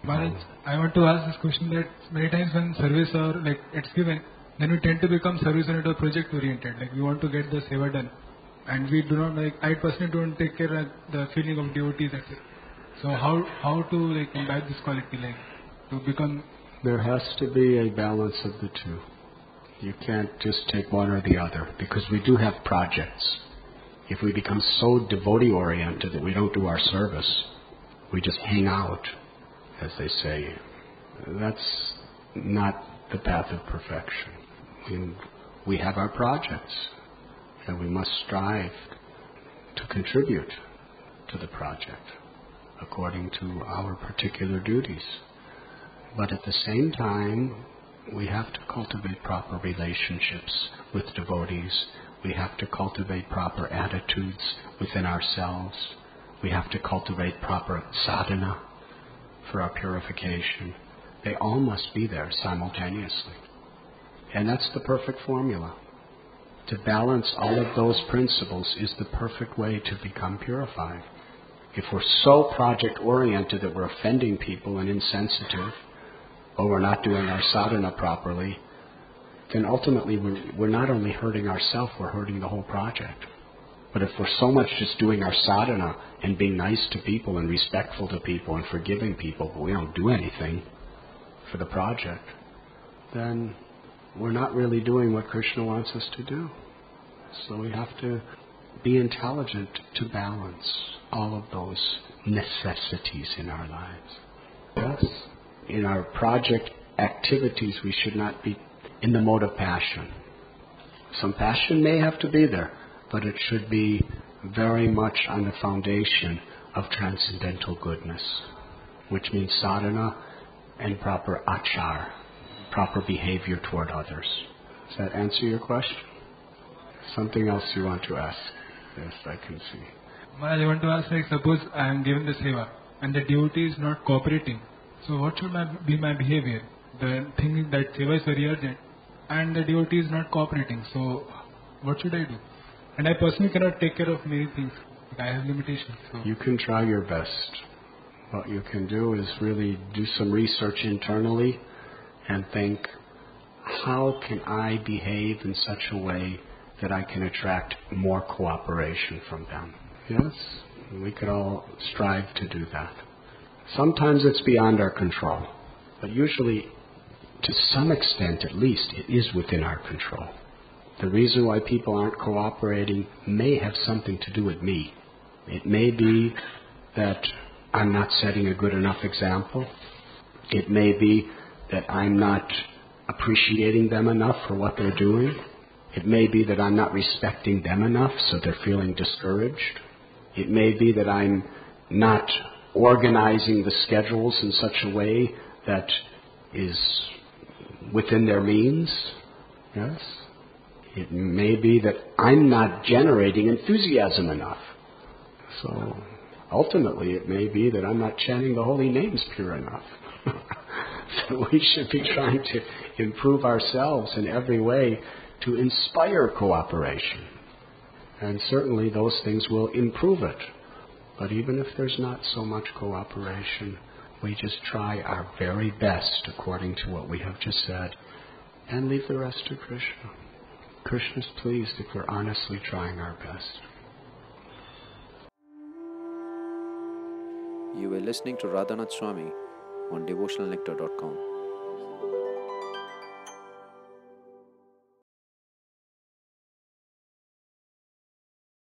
Maharaj, I want to ask this question that many times when service or like it's given, then we tend to become service oriented or project oriented. Like we want to get the seva done, and we do not like. I personally don't take care of the feeling of devotees. That's it. So how to like imbibe this quality, like to become? There has to be a balance of the two. You can't just take one or the other, because we do have projects. If we become so devotee oriented that we don't do our service, we just hang out, as they say. That's not the path of perfection. We have our projects, and we must strive to contribute to the project according to our particular duties. But at the same time, we have to cultivate proper relationships with devotees. We have to cultivate proper attitudes within ourselves. We have to cultivate proper sadhana for our purification. They all must be there simultaneously. And that's the perfect formula. To balance all of those principles is the perfect way to become purified. If we're so project-oriented that we're offending people and insensitive, or we're not doing our sadhana properly, then ultimately we're not only hurting ourselves, we're hurting the whole project. But if we're so much just doing our sadhana and being nice to people and respectful to people and forgiving people, but we don't do anything for the project, then we're not really doing what Krishna wants us to do. So we have to be intelligent to balance all of those necessities in our lives. Yes. In our project activities, we should not be in the mode of passion. Some passion may have to be there, but it should be very much on the foundation of transcendental goodness, which means sadhana and proper achar, proper behavior toward others. Does that answer your question? Something else you want to ask? Yes, I can see. Maharaj, I want to ask, like, suppose I am given the seva and the devotee is not cooperating. So what should be my behavior? The thing is that seva is very urgent and the devotee is not cooperating. So what should I do? And I personally cannot take care of many things. I have limitations. So. You can try your best. What you can do is really do some research internally and think, how can I behave in such a way that I can attract more cooperation from them? Yes, we could all strive to do that. Sometimes it's beyond our control, but usually, to some extent at least, it is within our control. The reason why people aren't cooperating may have something to do with me. It may be that I'm not setting a good enough example. It may be that I'm not appreciating them enough for what they're doing. It may be that I'm not respecting them enough, so they're feeling discouraged. It may be that I'm not organizing the schedules in such a way that is within their means. Yes. It may be that I'm not generating enthusiasm enough. So ultimately it may be that I'm not chanting the holy names pure enough. So we should be trying to improve ourselves in every way to inspire cooperation. And certainly those things will improve it. But even if there's not so much cooperation, we just try our very best according to what we have just said and leave the rest to Krishna. Krishna's pleased if we're honestly trying our best. You were listening to Radhanath Swami on devotionalnectar.com.